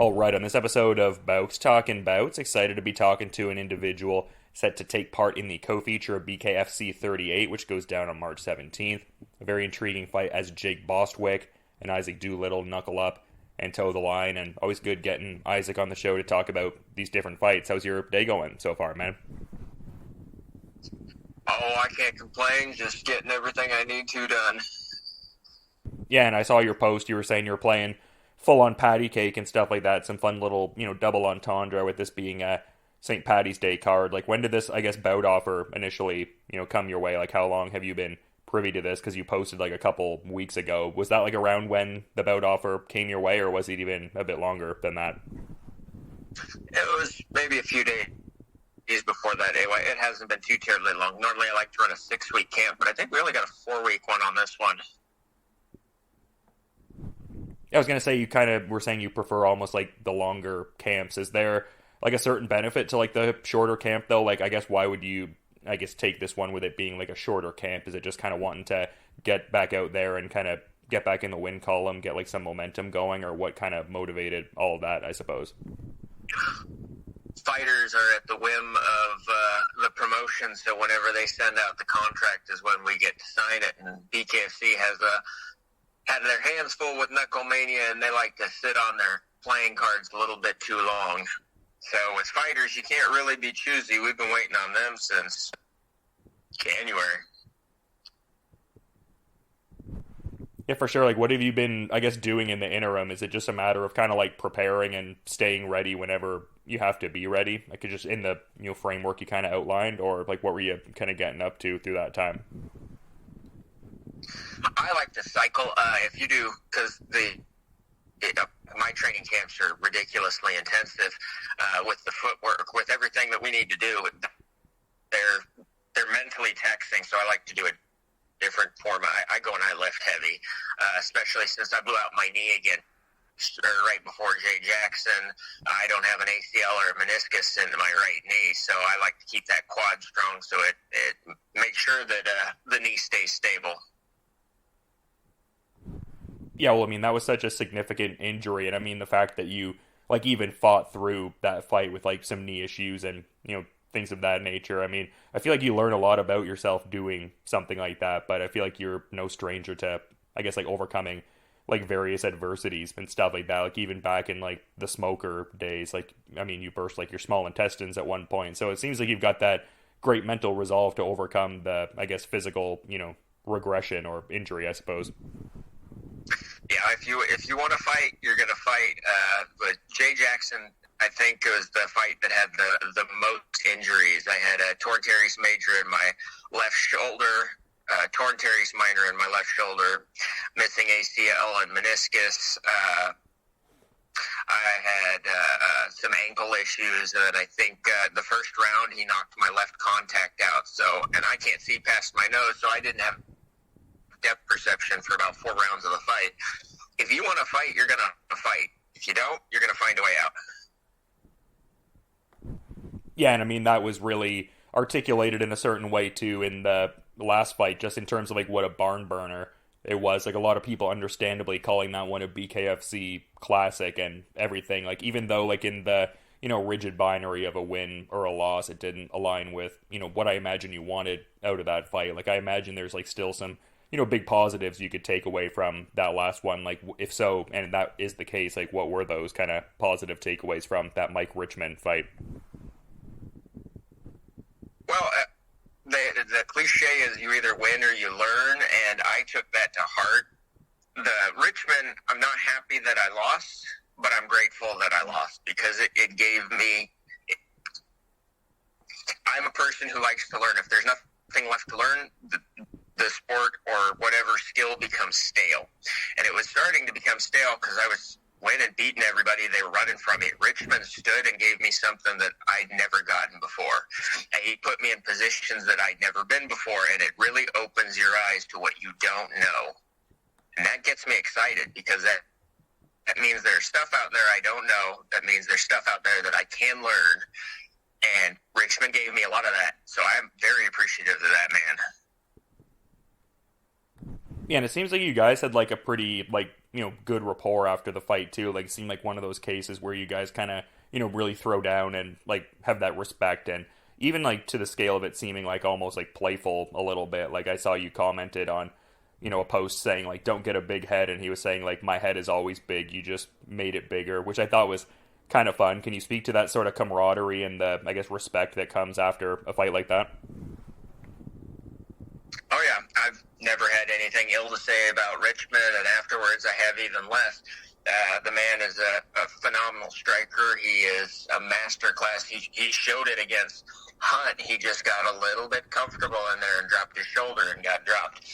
All right, on this episode of Bowks Talking Bouts, excited to be talking to an individual set to take part in the co-feature of BKFC 38, which goes down on March 17th. A very intriguing fight as Jake Bostwick and Isaac Doolittle knuckle up and toe the line, and always good getting Isaac on the show to talk about these different fights. How's your day going so far, man? Oh, I can't complain. Just getting everything I need to done. Yeah, and I saw your post. You were saying you were playing full-on patty cake and stuff like that. Some fun little, double entendre with this being a St. Patty's Day card. Like, when did this, I guess, bout offer initially, come your way? Like, how long have you been privy to this? Because you posted, like, a couple weeks ago. Was that, like, around when the bout offer came your way, or was it even a bit longer than that? It was maybe a few days before that. Anyway, it hasn't been too terribly long. Normally, I like to run a 6-week camp, but I think we only got a 4-week one on this one. I was going to say, you kind of were saying you prefer almost like the longer camps. Is there like a certain benefit to like the shorter camp though? Like, I guess why would you, take this one with it being like a shorter camp? Is it just kind of wanting to get back out there and kind of get back in the win column, get like some momentum going, or what kind of motivated all of that, I suppose? Fighters are at the whim of the promotion, so whenever they send out the contract is when we get to sign it. And BKFC had their hands full with Knucklemania, and they like to sit on their playing cards a little bit too long. So with fighters, you can't really be choosy. We've been waiting on them since January. Yeah, for sure. Like, what have you been, doing in the interim? Is it just a matter of kind of like preparing and staying ready whenever you have to be ready? Like, just in the framework you kind of outlined, or like what were you kind of getting up to through that time? I like to cycle. If you do, because my training camps are ridiculously intensive with the footwork, with everything that we need to do. They're mentally taxing, so I like to do a different form. I go and I lift heavy, especially since I blew out my knee again right before Jay Jackson. I don't have an ACL or a meniscus in my right knee, so I like to keep that quad strong so it makes sure that the knee stays stable. Yeah, well, that was such a significant injury, and the fact that you, even fought through that fight with, some knee issues and, things of that nature. I feel like you learn a lot about yourself doing something like that, but I feel like you're no stranger to, overcoming, various adversities and stuff like that. Like, even back in, the smoker days, you burst, your small intestines at one point, so it seems like you've got that great mental resolve to overcome the, physical, regression or injury, I suppose. Yeah, if you want to fight, you're going to fight. But Jay Jackson, I think, was the fight that had the most injuries. I had a torn teres major in my left shoulder, torn teres minor in my left shoulder, missing ACL and meniscus. I had some ankle issues, and I think the first round he knocked my left contact out. So, and I can't see past my nose, so I didn't have depth perception for about 4 rounds of the fight. If you want to fight, you're going to fight. If you don't, you're going to find a way out. Yeah, and that was really articulated in a certain way too in the last fight, just in terms of what a barn burner it was. A lot of people understandably calling that one a BKFC classic and everything. Even though in the rigid binary of a win or a loss, it didn't align with what I imagine you wanted out of that fight. I imagine there's still some big positives you could take away from that last one. If so, and that is the case, what were those kind of positive takeaways from that Mike Richman fight? Well, the cliche is you either win or you learn, and I took that to heart. The Richman, I'm not happy that I lost, but I'm grateful that I lost because it gave me... I'm a person who likes to learn. If there's nothing left to learn, the sport or whatever skill becomes stale. And it was starting to become stale because I was winning, beating everybody. They were running from me. Richmond stood and gave me something that I'd never gotten before. And he put me in positions that I'd never been before, and it really opens your eyes to what you don't know. And that gets me excited because that means there's stuff out there I don't know. That means there's stuff out there that I can learn. And Richmond gave me a lot of that. So I'm very appreciative of that, man. Yeah, and it seems like you guys had like a pretty like good rapport after the fight too. Like it seemed like one of those cases where you guys kind of really throw down and like have that respect, and even like to the scale of it seeming like almost like playful a little bit. Like I saw you commented on a post saying like don't get a big head, and he was saying like my head is always big, you just made it bigger, which I thought was kind of fun. Can you speak to that sort of camaraderie and the I guess respect that comes after a fight like that? Oh yeah, I've never had anything ill to say about Richmond, and afterwards I have even less. The man is a phenomenal striker. He is a master class. He showed it against Hunt. He just got a little bit comfortable in there and dropped his shoulder and got dropped.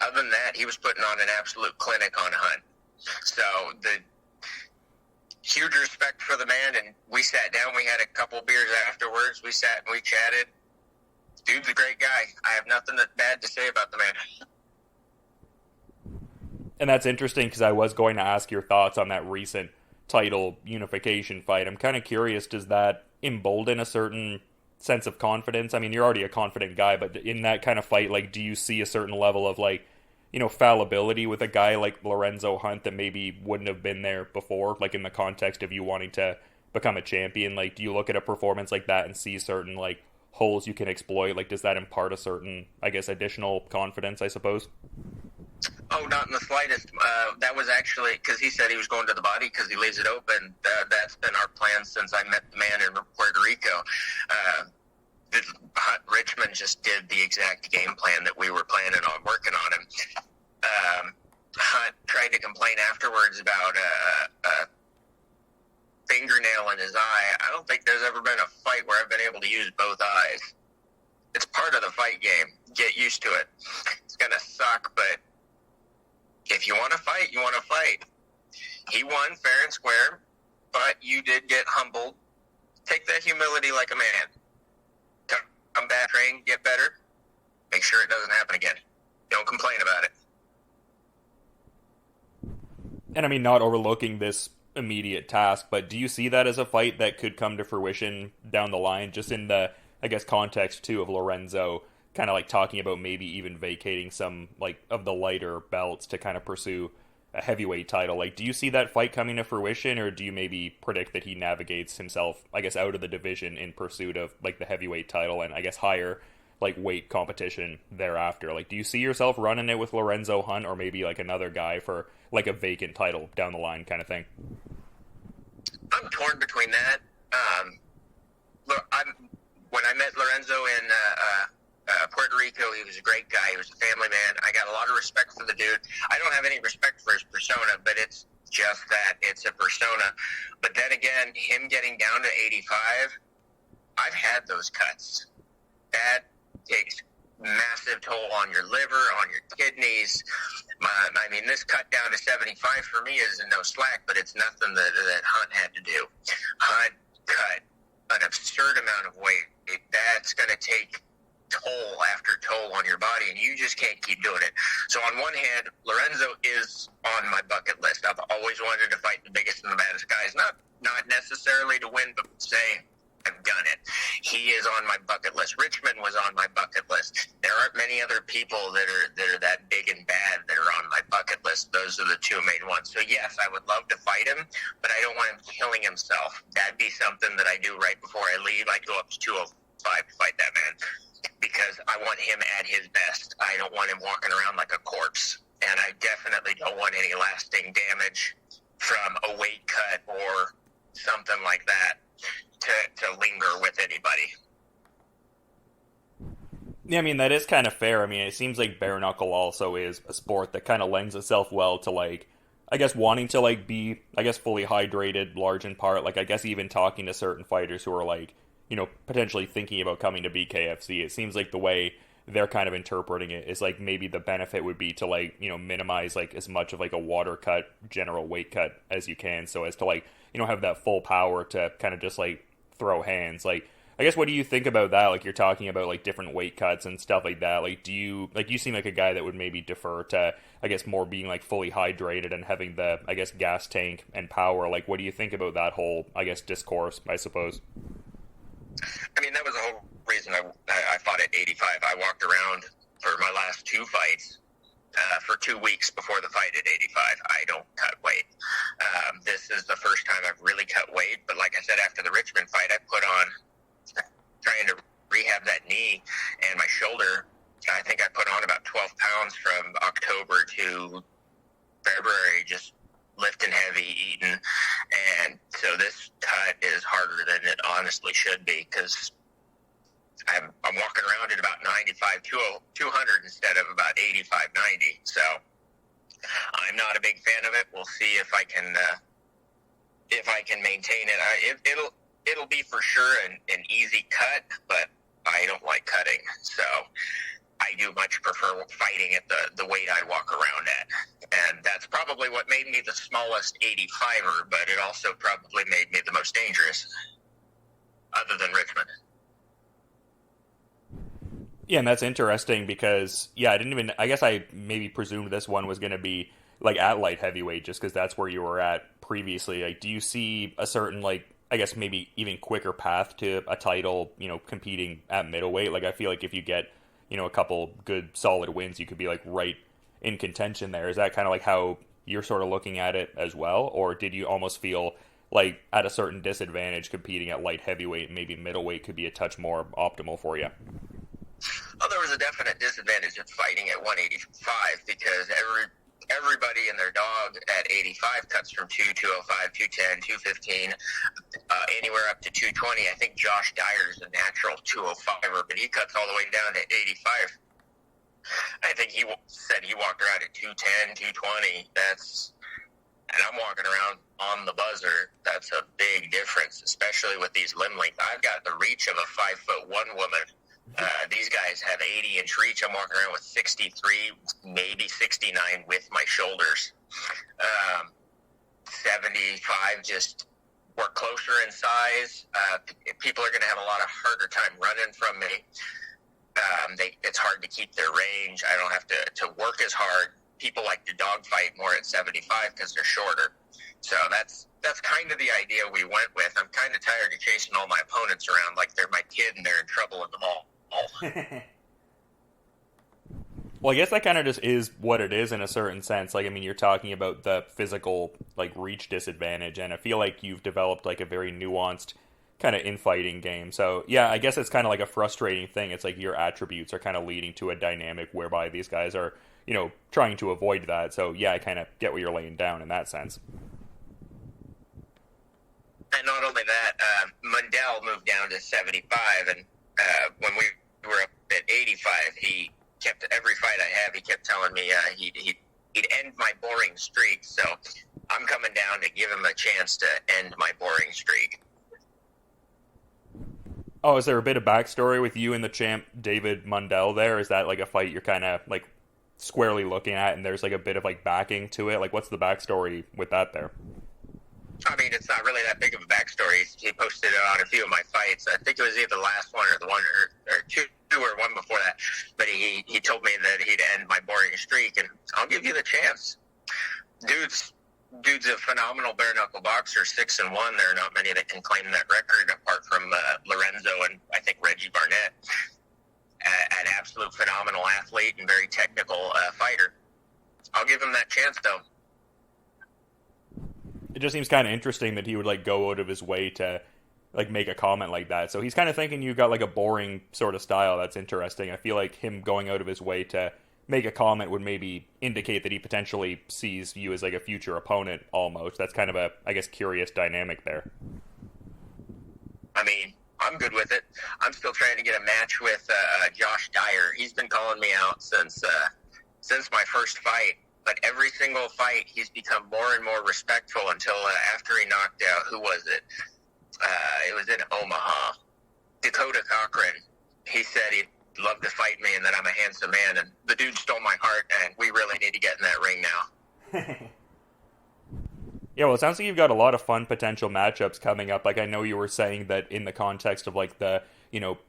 Other than that, he was putting on an absolute clinic on Hunt. So the huge respect for the man, and we sat down. We had a couple beers afterwards. We sat and we chatted. Dude's a great guy. I have nothing bad to say about the man. And that's interesting because I was going to ask your thoughts on that recent title unification fight. I'm kind of curious, does that embolden a certain sense of confidence? I mean, you're already a confident guy, but in that kind of fight, like, do you see a certain level of like, fallibility with a guy like Lorenzo Hunt that maybe wouldn't have been there before, like in the context of you wanting to become a champion? Like, do you look at a performance like that and see certain like holes you can exploit? Like, does that impart a certain, I guess, additional confidence, I suppose? Oh, not in the slightest. That was actually because he said he was going to the body because he leaves it open. That's been our plan since I met the man in Puerto Rico. Richmond just did the exact game plan that we were planning on working on him. Hunt tried to complain afterwards about a fingernail in his eye. I don't think there's ever been a fight where I've been able to use both eyes. It's part of the fight game. Get used to it. It's going to suck, but if you want to fight, you want to fight. He won fair and square, but you did get humbled. Take that humility like a man. Come back, train, get better. Make sure it doesn't happen again. Don't complain about it. And I mean, not overlooking this immediate task, but do you see that as a fight that could come to fruition down the line, just in the, I guess, context too of Lorenzo kind of like talking about maybe even vacating some like of the lighter belts to kind of pursue a heavyweight title? Like, do you see that fight coming to fruition, or do you maybe predict that he navigates himself, I guess, out of the division in pursuit of like the heavyweight title and I guess higher like weight competition thereafter? Like, do you see yourself running it with Lorenzo Hunt or maybe like another guy for like a vacant title down the line kind of thing? I'm torn between that. Look, when I met Lorenzo in Puerto Rico, he was a great guy. He was a family man. I got a lot of respect for the dude. I don't have any respect for his persona, but it's just that. It's a persona. But then again, him getting down to 85, I've had those cuts. That takes massive toll on your liver, on your kidneys. I mean, this cut down to 75 for me is no slack, but it's nothing that Hunt had to do. Hunt cut an absurd amount of weight. That's going to take toll after toll on your body, and you just can't keep doing it. So on one hand, Lorenzo is on my bucket list. I've always wanted to fight the biggest and the baddest guys, not necessarily to win, but say I've done it. He is on my bucket list. Richmond was on my bucket list. There aren't many other people that are that big and bad that are on my bucket list. Those are the two main ones. So yes, I would love to fight him, but I don't want him killing himself. That'd be something that I do right before I leave. I go up to 205 to fight that man, because I want him at his best. I don't want him walking around like a corpse, and I definitely don't want any lasting damage from a weight cut or something like that to linger with anybody. Yeah, I mean, that is kind of fair. I mean, it seems like bare knuckle also is a sport that kind of lends itself well to, like, I guess wanting to, like, be, I guess, fully hydrated, large in part. Like, I guess even talking to certain fighters who are, like, potentially thinking about coming to BKFC, it seems like the way they're kind of interpreting it is, like, maybe the benefit would be to, like, minimize, like, as much of, like, a water cut, general weight cut as you can, so as to, like, have that full power to kind of just, like, throw hands. Like, I guess, what do you think about that? Like, you're talking about, like, different weight cuts and stuff like that. Like, you seem like a guy that would maybe defer to, I guess, more being, like, fully hydrated and having the, I guess, gas tank and power. Like, what do you think about that whole, I guess, discourse, I suppose? I mean, that was the whole reason I fought at 85. I walked around for my last two fights for 2 weeks before the fight at 85. I don't cut weight. This is the first time I've really cut weight, but like I said, after the Richmond fight, I put on, trying to rehab that knee and my shoulder, I think I put on about 12 pounds from October to February, just lifting heavy, eating, and so this cut is harder than it honestly should be, because I'm walking around at about 95, 200 instead of about 85, 90. So I'm not a big fan of it. We'll see if I can maintain it. It'll be for sure an easy cut, but I don't like cutting. So I do much prefer fighting at the weight I walk around at. And that's probably what made me the smallest 85er, but it also probably made me the most dangerous, other than Richmond. Yeah, and that's interesting because, I guess I maybe presumed this one was going to be, like, at light heavyweight just because that's where you were at previously. Like, do you see a certain, like, I guess maybe even quicker path to a title, competing at middleweight? Like, I feel like if you get, a couple good solid wins, you could be, like, right in contention there. Is that kind of like how you're sort of looking at it as well? Or did you almost feel like at a certain disadvantage competing at light heavyweight and maybe middleweight could be a touch more optimal for you? Well, there was a definite disadvantage of fighting at 185 because everybody and their dog at 85 cuts from 205, 210, 215, anywhere up to 220. I think Josh Dyer is a natural 205er, but he cuts all the way down to 85. I think he said he walked around at 210, 220. And I'm walking around on the buzzer. That's a big difference, especially with these limb lengths. I've got the reach of a 5'1" woman. These guys have 80-inch reach. I'm walking around with 63, maybe 69 with my shoulders. 75, just we're closer in size. People are going to have a lot of harder time running from me. It's hard to keep their range. I don't have to work as hard. People like to dogfight more at 75 because they're shorter. So that's kind of the idea we went with. I'm kind of tired of chasing all my opponents around like they're my kid and they're in trouble in the mall. Well, I guess that kind of just is what it is in a certain sense. Like, I mean, you're talking about the physical, like, reach disadvantage, and I feel like you've developed, like, a very nuanced kind of infighting game. So, yeah, I guess it's kind of like a frustrating thing. It's like your attributes are kind of leading to a dynamic whereby these guys are, trying to avoid that. So, yeah, I kind of get what you're laying down in that sense. And not only that, Mundell moved down to 75, and when we were up at 85, he kept, every fight I have, he kept telling me he'd end my boring streak. So I'm coming down to give him a chance to end my boring streak. Oh, is there a bit of backstory with you and the champ David Mundell there? Is that like a fight you're kind of like squarely looking at and there's like a bit of like backing to it? Like, what's the backstory with that there? I mean, it's not really that big of a backstory. He posted it on a few of my fights. I think it was either the last one or the one or two or one before that. But he told me that he'd end my boring streak, and I'll give you the chance. Dude's a phenomenal bare knuckle boxer, 6-1. There are not many that can claim that record apart from Lorenzo and I think Reggie Barnett. An absolute phenomenal athlete and very technical fighter. I'll give him that chance, though. It just seems kind of interesting that he would like go out of his way to like make a comment like that. So he's kind of thinking you got like a boring sort of style. That's interesting. I feel like him going out of his way to make a comment would maybe indicate that he potentially sees you as like a future opponent almost. That's kind of a, I guess, curious dynamic there. I mean, I'm good with it. I'm still trying to get a match with Josh Dyer. He's been calling me out since my first fight. But every single fight, he's become more and more respectful until after he knocked out, who was it? It was in Omaha. Dakota Cochran. He said he'd love to fight me and that I'm a handsome man. And the dude stole my heart, and we really need to get in that ring now. Yeah, well, it sounds like you've got a lot of fun potential matchups coming up. Like, I know you were saying that in the context of, like, the,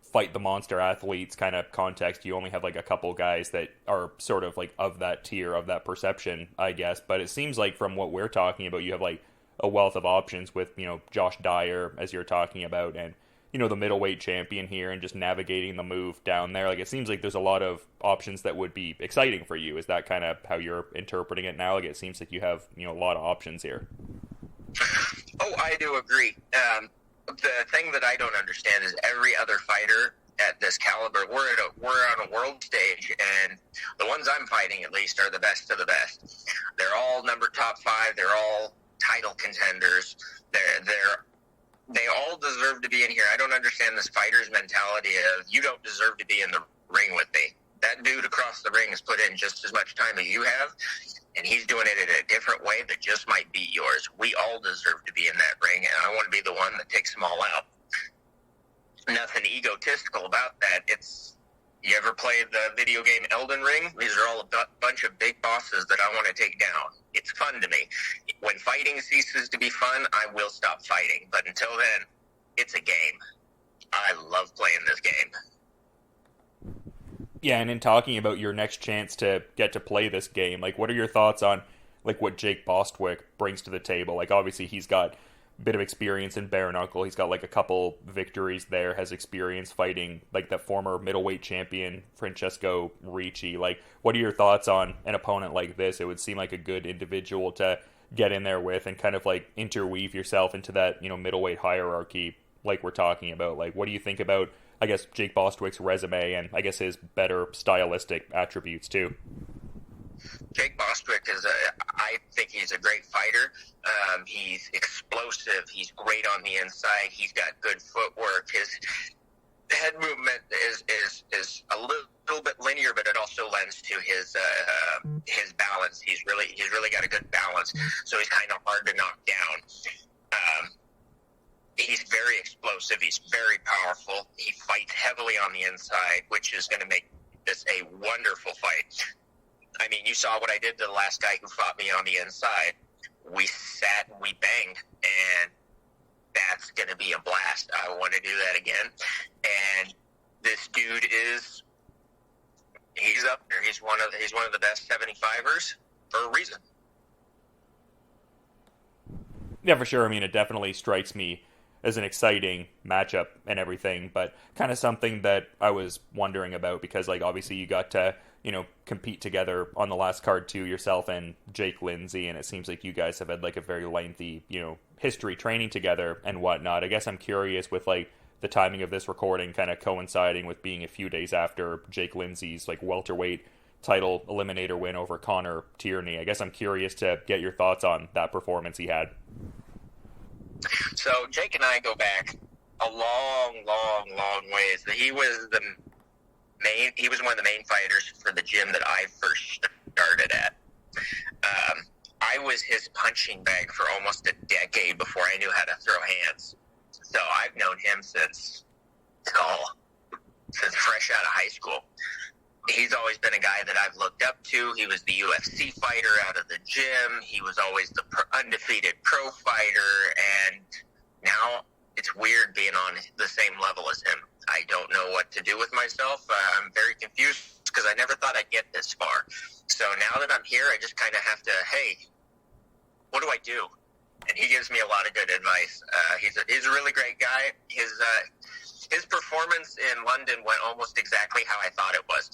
fight the monster athletes kind of context, you only have, like, a couple guys that are sort of, like, of that tier, of that perception, I guess. But it seems like from what we're talking about, you have, like, a wealth of options with, Josh Dyer, as you're talking about, and the middleweight champion here and just navigating the move down there? Like, it seems like there's a lot of options that would be exciting for you. Is that kind of how you're interpreting it now? Like, it seems like you have, a lot of options here. Oh, I do agree. The thing that I don't understand is every other fighter at this caliber, we're on a world stage, and the ones I'm fighting, at least, are the best of the best. They're all top 5. They're all title contenders. They all deserve to be in here. I don't understand this fighter's mentality of, you don't deserve to be in the ring with me. That dude across the ring has put in just as much time as you have, and he's doing it in a different way that just might beat yours. We all deserve to be in that ring, and I want to be the one that takes them all out. Nothing egotistical about that. You ever played the video game Elden Ring? These are all a bunch of big bosses that I want to take down. It's fun to me. When fighting ceases to be fun, I will stop fighting. But until then, it's a game. I love playing this game. Yeah, and in talking about your next chance to get to play this game, like, what are your thoughts on, like, what Jake Bostwick brings to the table? Like, obviously, he's got a bit of experience in bare knuckle. He's got, like, a couple victories there, has experience fighting, like, the former middleweight champion, Francesco Ricci. Like, what are your thoughts on an opponent like this? It would seem like a good individual to get in there with and kind of, like, interweave yourself into that, middleweight hierarchy like we're talking about. Like, what do you think about, I guess, Jake Bostwick's resume and, I guess, his better stylistic attributes, too? Jake Bostwick I think he's a great fighter. He's explosive. He's great on the inside. He's got good footwork. His head movement is a little bit linear, but it also lends to his balance. He's really got a good balance. So he's kind of hard to knock down. He's very explosive. He's very powerful. He fights heavily on the inside, which is going to make this a wonderful fight. I mean, you saw what I did to the last guy who fought me on the inside. We sat and we banged, and that's going to be a blast. I want to do that again. And this dude he's up there. He's one of the best 75ers for a reason. Yeah, for sure. I mean, it definitely strikes me as an exciting matchup and everything, but kind of something that I was wondering about because, like, obviously you got to, compete together on the last card too, yourself and Jake Lindsay, and it seems like you guys have had, like, a very lengthy, history training together and whatnot. I guess I'm curious with, like, the timing of this recording kind of coinciding with being a few days after Jake Lindsay's, like, welterweight title eliminator win over Connor Tierney. I guess I'm curious to get your thoughts on that performance he had. So Jake and I go back a long ways. He was one of the main fighters for the gym that I first started at. I was his punching bag for almost a decade before I knew how to throw hands. So I've known him since fresh out of high school. He's always been a guy that I've looked up to. He was the UFC fighter out of the gym. He was always the undefeated pro fighter, and now it's weird being on the same level as him. I don't know what to do with myself. I'm very confused because I never thought I'd get this far. So now that I'm here, I just kind of have to, hey, what do I do? And he gives me a lot of good advice. He's a really great guy. His performance in London went almost exactly how I thought it was.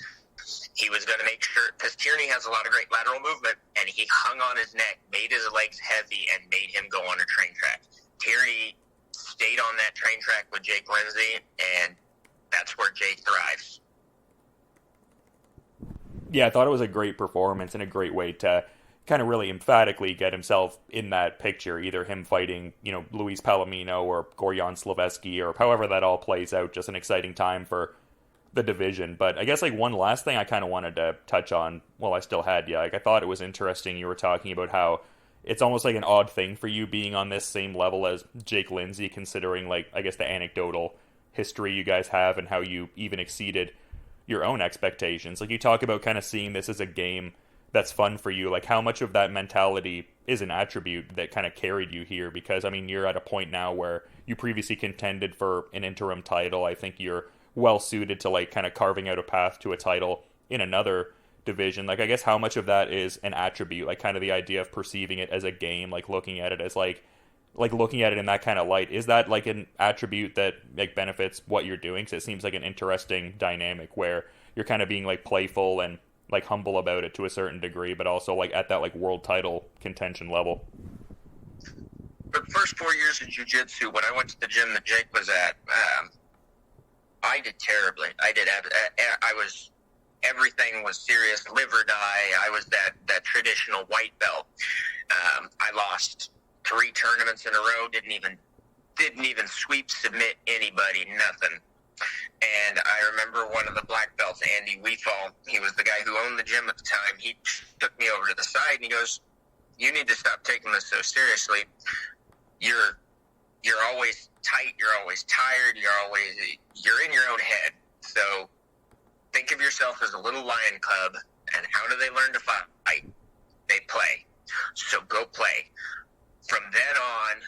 He was going to make sure, because Tierney has a lot of great lateral movement, and he hung on his neck, made his legs heavy, and made him go on a train track. Tierney stayed on that train track with Jake Lindsay, and that's where Jake thrives. Yeah, I thought it was a great performance and a great way to kind of really emphatically get himself in that picture, either him fighting, Luis Palomino or Gorjan Sloveski, or however that all plays out. Just an exciting time for the division. But I guess, like, one last thing I kind of wanted to touch on while I still had you. Like, I thought it was interesting you were talking about how it's almost like an odd thing for you being on this same level as Jake Lindsay, considering, like, I guess the anecdotal history you guys have and how you even exceeded your own expectations. Like, you talk about kind of seeing this as a game that's fun for you. Like, how much of that mentality is an attribute that kind of carried you here? Because, I mean, you're at a point now where you previously contended for an interim title. I think you're well suited to, like, kind of carving out a path to a title in another division. Like, I guess how much of that is an attribute, like, kind of the idea of perceiving it as a game, like looking at it as, like, like looking at it in that kind of light, is that like an attribute that like benefits what you're doing? Because it seems like an interesting dynamic where you're kind of being like playful and like humble about it to a certain degree, but also like at that like world title contention level. The first 4 years of jiu-jitsu, when I went to the gym that Jake was at, I did terribly. I was, everything was serious, live or die. I was that traditional white belt. I lost 3 tournaments in a row, didn't even sweep, submit anybody, nothing. And I remember one of the black belts, Andy Weefall, he was the guy who owned the gym at the time. He took me over to the side and he goes, "You need to stop taking this so seriously. You're always tight, you're always tired, you're in your own head. So think of yourself as a little lion cub, and how do they learn to fight? They play. So go play." From then on,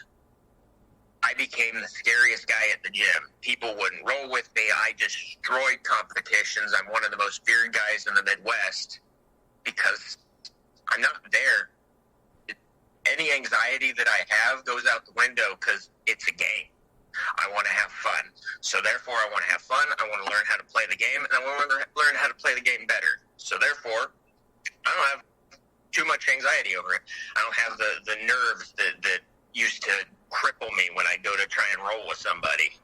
I became the scariest guy at the gym. People wouldn't roll with me. I destroyed competitions. I'm one of the most feared guys in the Midwest because I'm not there. Any anxiety that I have goes out the window because it's a game. I want to have fun. So therefore, I want to have fun. I want to learn how to play the game, and I want to learn how to play the game better. So therefore, I don't have too much anxiety over it. I don't have the nerves that used to cripple me when I go to try and roll with somebody.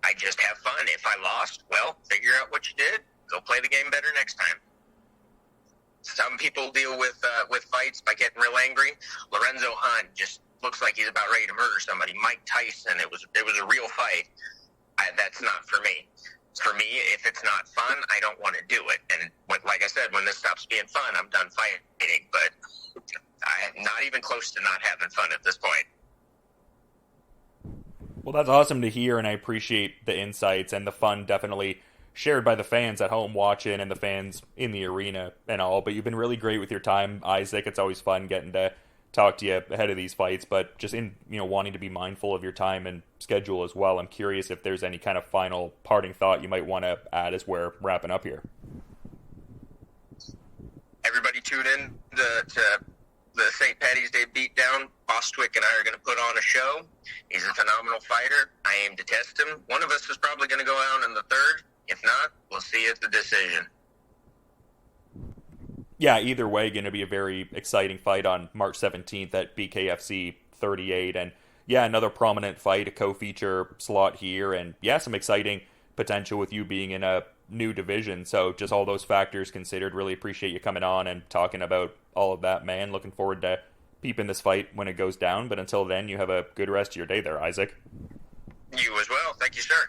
I just have fun. If I lost, well, figure out what you did. Go play the game better next time. Some people deal with fights by getting real angry. Lorenzo Hunt just looks like he's about ready to murder somebody. Mike Tyson, it was a real fight. That's not for me. For me, if it's not fun, I don't want to do it. And like I said, when this stops being fun, I'm done fighting. But I'm not even close to not having fun at this point. Well, that's awesome to hear, and I appreciate the insights and the fun definitely shared by the fans at home watching and the fans in the arena and all. But you've been really great with your time, Isaac. It's always fun getting to talk to you ahead of these fights, but just in wanting to be mindful of your time and schedule as well. I'm curious if there's any kind of final parting thought you might want to add as we're wrapping up here. Everybody tune in to the St. Patty's Day beatdown. Bostwick and I are going to put on a show. He's a phenomenal fighter. I aim to test him. One of us is probably going to go out in the third. If not, we'll see you at the decision. Yeah, either way, going to be a very exciting fight on March 17th at BKFC 38. And yeah, another prominent fight, a co-feature slot here. And yeah, some exciting potential with you being in a new division. So just all those factors considered, really appreciate you coming on and talking about all of that, man. Looking forward to peeping this fight when it goes down. But until then, you have a good rest of your day there, Isaac. You as well. Thank you, sir.